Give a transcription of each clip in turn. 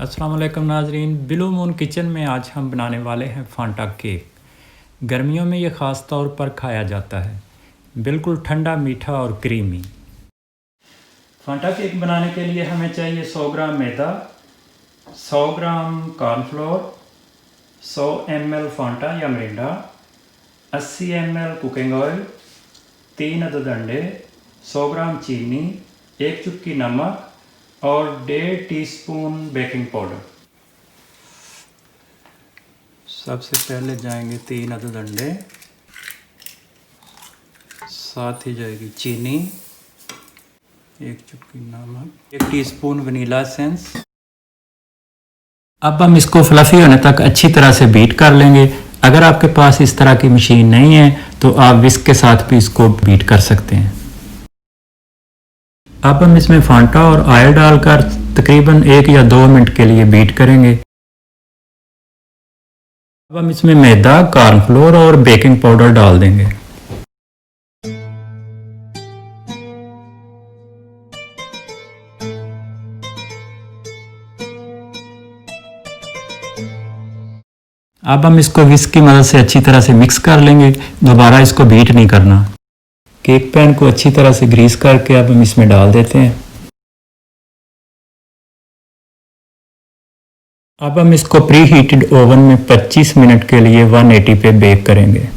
अस्सलाम वालेकुम नाजरीन, ब्लू मून किचन में आज हम बनाने वाले हैं फांटा केक। गर्मियों में ये ख़ास तौर पर खाया जाता है, बिल्कुल ठंडा, मीठा और क्रीमी। फांटा केक बनाने के लिए हमें चाहिए 100 ग्राम मैदा, 100 ग्राम कॉर्नफ्लोर, 100 ml फांटा या मिरिंडा, 80 ml कुकिंग ऑयल, 3 अदद अंडे, 100 ग्राम चीनी, 1 चुटकी नमक और 1.5 टीस्पून बेकिंग पाउडर। सबसे पहले जाएंगे 3 अदद अंडे, साथ ही जाएगी चीनी, 1 चुटकी नमक, 1 टीस्पून वनीला एसेंस। अब हम इसको फ्लफी होने तक अच्छी तरह से बीट कर लेंगे। अगर आपके पास इस तरह की मशीन नहीं है तो आप विस्क के साथ भी इसको बीट कर सकते हैं। अब हम इसमें फांटा और ऑयल डालकर तकरीबन 1 या 2 मिनट के लिए बीट करेंगे। अब हम इसमें मैदा, कॉर्नफ्लोर और बेकिंग पाउडर डाल देंगे। अब हम इसको विस्क की मदद से अच्छी तरह से मिक्स कर लेंगे। दोबारा इसको बीट नहीं करना। केक पैन को अच्छी तरह से ग्रीस करके अब हम इसमें डाल देते हैं। अब हम इसको प्री हीटेड ओवन में 25 मिनट के लिए 180 पे बेक करेंगे।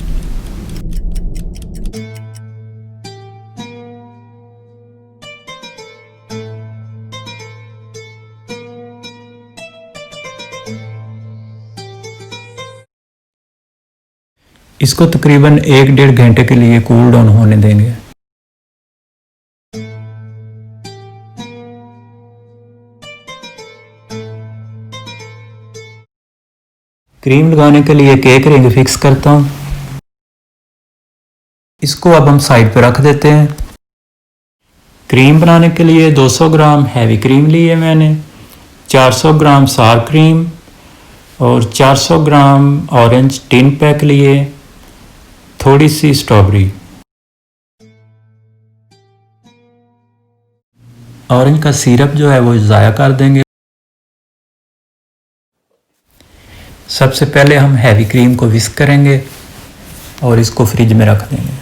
इसको तकरीबन 1-1.5 घंटे के लिए कूल डाउन होने देंगे। क्रीम लगाने के लिए केक रिंग फिक्स करता हूँ। इसको अब हम साइड पर रख देते हैं। क्रीम बनाने के लिए 200 ग्राम हैवी क्रीम ली है मैंने, 400 ग्राम सार क्रीम और 400 ग्राम ऑरेंज टिन पैक लिए, थोड़ी सी स्ट्रॉबेरी। ऑरेंज का सिरप जो है वो ज़ाया कर देंगे। सबसे पहले हम हैवी क्रीम को विस्क करेंगे और इसको फ्रिज में रख देंगे।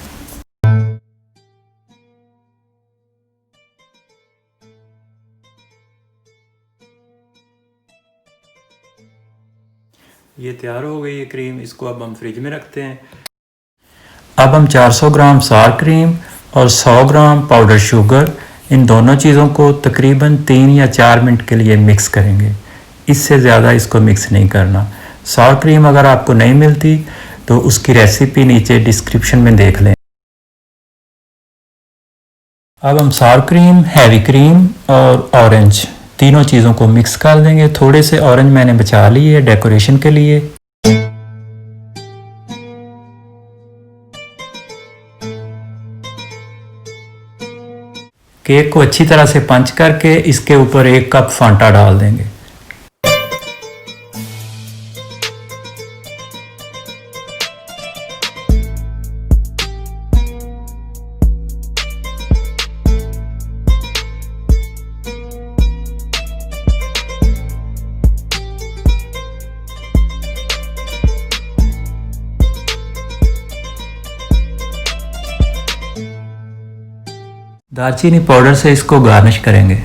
ये तैयार हो गई है क्रीम, इसको अब हम फ्रिज में रखते हैं। अब हम 400 ग्राम सार क्रीम और 100 ग्राम पाउडर शुगर, इन दोनों चीज़ों को तकरीबन 3 या 4 मिनट के लिए मिक्स करेंगे। इससे ज़्यादा इसको मिक्स नहीं करना। सार क्रीम अगर आपको नहीं मिलती तो उसकी रेसिपी नीचे डिस्क्रिप्शन में देख लें। अब हम सार क्रीम, हैवी क्रीम और ऑरेंज तीनों चीज़ों को मिक्स कर देंगे। थोड़े से ऑरेंज मैंने बचा लिए डेकोरेशन के लिए। केक को अच्छी तरह से पंच करके इसके ऊपर 1 कप फांटा डाल देंगे। दालचीनी पाउडर से इसको गार्निश करेंगे।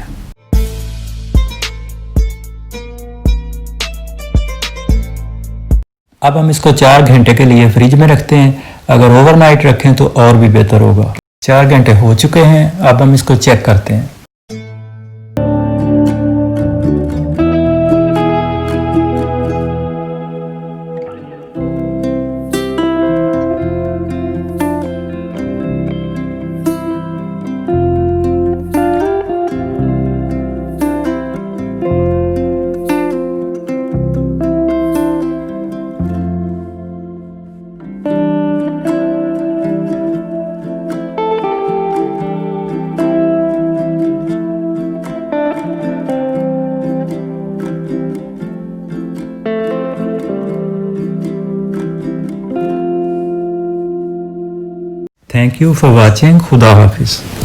अब हम इसको 4 घंटे के लिए फ्रिज में रखते हैं। अगर ओवरनाइट रखें तो और भी बेहतर होगा। 4 घंटे हो चुके हैं, अब हम इसको चेक करते हैं। Thank you for watching. Khuda Hafiz.